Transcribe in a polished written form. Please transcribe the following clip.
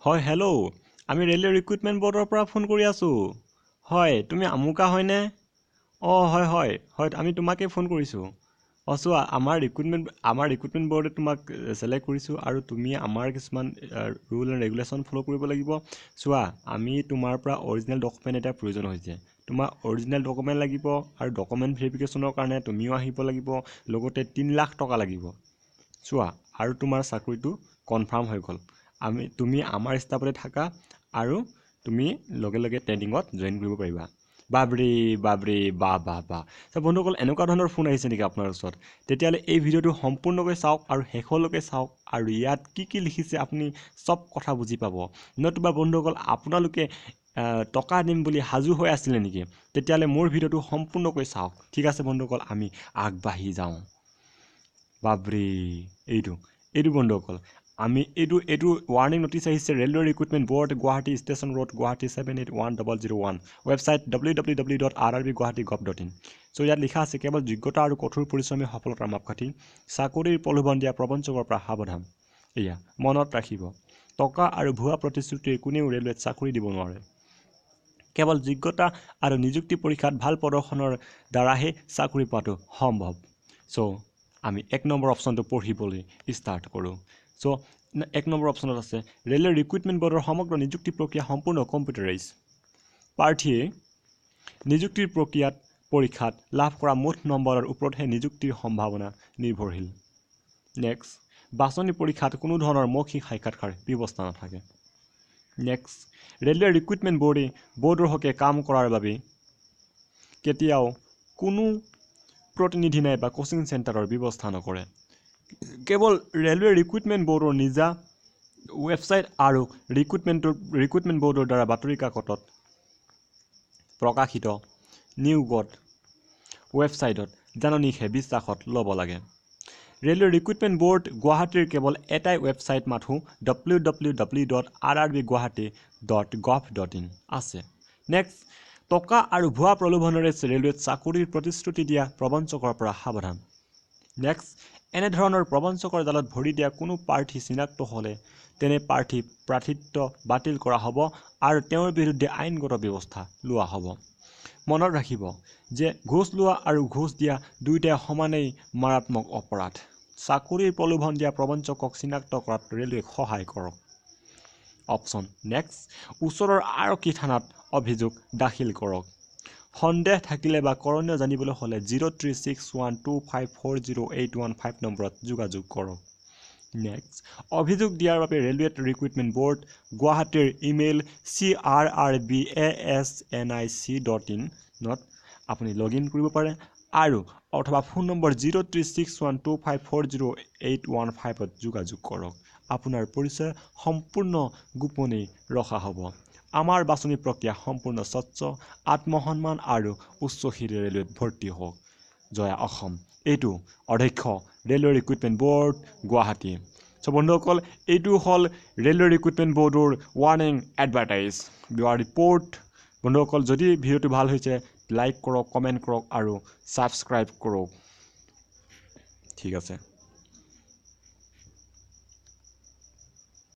হয় হেল্ল' আমি railway recruitment বৰ্ডৰ পৰা ফোন কৰি আছোঁ হয় তুমি আমুকা হয়নে হয় হয় হয় আমি তোমাকে ফোন কৰিছোঁ চোৱা আমাৰ ৰিক্ৰুটমেণ্ট বৰ্ডে তোমাক ছিলেক্ট কৰিছোঁ আৰু তুমি আমাৰ কিছুমান ৰুল এণ্ড ৰেগুলেশ্যন ফ'ল' কৰিব লাগিব চোৱা আমি তোমাৰ পৰা অৰিজিনেল ডকুমেণ্ট এটা প্ৰয়োজন হৈছে তোমাৰ অৰিজিনেল ডকুমেণ্ট লাগিব আৰু ডকুমেণ্ট ভেৰিফিকেশ্যনৰ কাৰণে তুমিও আহিব লাগিব লগতে 3 লাখ টকা লাগিব চোৱা আৰু তোমাৰ চাকৰিটো কনফাৰ্ম হৈ গ'ল তুমি আমাৰ ষ্টাফতে থাকা আৰু তুমি লগে লগে ট্ৰেইনিঙত জইন কৰিব পাৰিবা বাবৰি বাহ বন্ধুসকল এনেকুৱা ধৰণৰ ফোন আহিছে নেকি আপোনাৰ ওচৰত তেতিয়াহ'লে এই ভিডিঅ'টো সম্পূৰ্ণকৈ চাওক আৰু শেষলৈকে চাওক আৰু ইয়াত কি লিখিছে আপুনি চব কথা বুজি পাব নতুবা বন্ধুসকল আপোনালোকে টকা দিম বুলি সাজু হৈ আছিলে নেকি তেতিয়াহ'লে মোৰ ভিডিঅ'টো সম্পূৰ্ণকৈ চাওক ঠিক আছে বন্ধুসকল আমি আগবাঢ়ি যাওঁ বাবৰি এইটো বন্ধুসকল আমি এইটো ৱাৰ্ণিং নটিচ আহিছে railway recruitment board Guwahati station road Guwahati 781001 website www.rrbguwahati.gov.in চ' ইয়াত লিখা আছে কেৱল যোগ্যতা আৰু কঠোৰ পৰিশ্ৰমী সফলতাৰ মাপকাঠি চাকৰিৰ প্ৰলোভন দিয়া প্ৰবঞ্চকৰ পৰা সাৱধান এয়া মনত ৰাখিব টকা আৰু ভুৱা প্ৰতিশ্ৰুতিৰ কোনেও ৰেলৱেত চাকৰি দিব নোৱাৰে কেৱল যোগ্যতা আৰু নিযুক্তি পৰীক্ষাত ভাল প্ৰদৰ্শনৰ দ্বাৰাহে চাকৰি পোৱাটো সম্ভৱ চ' আমি 1 নম্বৰ অপশ্যনটো পঢ়িবলৈ ষ্টাৰ্ট কৰোঁ চ' 1 নম্বৰ অপশ্যনত আছে ৰেলৱে ৰিক্ৰুটমেণ্ট বৰ্ডৰ সমগ্ৰ নিযুক্তি প্ৰক্ৰিয়া সম্পূৰ্ণ কম্পিউটাৰাইজ প্ৰাৰ্থীয়ে নিযুক্তিৰ প্ৰক্ৰিয়াত পৰীক্ষাত লাভ কৰা মুঠ নম্বৰৰ ওপৰতহে নিযুক্তিৰ সম্ভাৱনা নিৰ্ভৰশীল নেক্সট বাছনি পৰীক্ষাত কোনো ধৰণৰ মৌখিক সাক্ষাৎকাৰ ব্যৱস্থা নাথাকে নেক্সট ৰেলৱে ৰিক্ৰুটমেণ্ট বৰ্ডৰ হকে কাম কৰাৰ বাবে কেতিয়াও কোনো প্ৰতিনিধি নাই বা কোচিং চেণ্টাৰৰ ব্যৱস্থা নকৰে কেৱল ৰেলৱে ৰিক্ৰুটমেণ্ট বৰ্ডৰ নিজা ৱেবছাইট আৰু ৰিক্ৰুটমেণ্ট বৰ্ডৰ দ্বাৰা বাতৰি কাকতত প্ৰকাশিত নিয়োগত ৱেবছাইটত জাননীহে বিশ্বাসত ল'ব লাগে ৰেলৱে ৰিক্ৰুটমেণ্ট বৰ্ড গুৱাহাটীৰ কেৱল এটাই ৱেবছাইট মাথো www.rrbguwahati.gov.in আছে নেক্সট টকা আৰু ভুৱা প্ৰলোভনেৰে ৰেলৱেত চাকৰিৰ প্ৰতিশ্ৰুতি দিয়া প্ৰবঞ্চকৰ পৰা সাৱধান নেক্সট এনেধৰণৰ প্ৰবঞ্চকৰ জালত ভৰি দিয়া কোনো প্ৰাৰ্থী চিনাক্ত হ'লে তেনে প্ৰাৰ্থিত্ব বাতিল কৰা হ'ব আৰু তেওঁৰ বিৰুদ্ধে আইনগত ব্যৱস্থা লোৱা হ'ব মনত ৰাখিব যে ঘোষ লোৱা আৰু ঘোষ দিয়া দুয়োটাই সমানেই মাৰাত্মক অপৰাধ চাকৰিৰ প্ৰলোভন দিয়া প্ৰবঞ্চকক চিনাক্ত কৰাত ৰেলৱেক সহায় কৰক অপশ্যন নেক্সট ওচৰৰ আৰক্ষী থানাত অভিযোগ দাখিল কৰক সন্দেহ থাকিলে বা কৰণীয় জানিবলৈ হ'লে 036125408115 নম্বৰত যোগাযোগ কৰক নেক্সট অভিযোগ দিয়াৰ বাবে ৰেলৱে ৰিক্ৰুটমেণ্ট বৰ্ড গুৱাহাটীৰ ইমেইল crrbasnic.in ত আপুনি লগইন কৰিব পাৰে আৰু অথবা ফোন নম্বৰ 036125408115 ত যোগাযোগ কৰক আপোনাৰ পৰিচয় সম্পূৰ্ণ গোপনে ৰখা হ'ব আমাৰ বাছনি প্ৰক্ৰিয়া সম্পূৰ্ণ স্বচ্ছ আত্মসন্মান আৰু উচ্চশিৰে ৰেলৱেত ভৰ্তি হওক জয়া অসম এইটো অধ্যক্ষ ৰেলৱে ৰিক্ৰুটমেণ্ট বৰ্ড গুৱাহাটী চ' বন্ধুসকল এইটো হ'ল ৰেলৱে ৰিক্ৰুটমেণ্ট বৰ্ডৰ ৱাৰ্ণিং এডভাৰটাইজ বিৱাৰ ৰিপৰ্ট বন্ধুসকল যদি ভিডিঅ'টো ভাল হৈছে লাইক কৰক কমেণ্ট কৰক আৰু ছাবস্ক্ৰাইব কৰক ঠিক আছে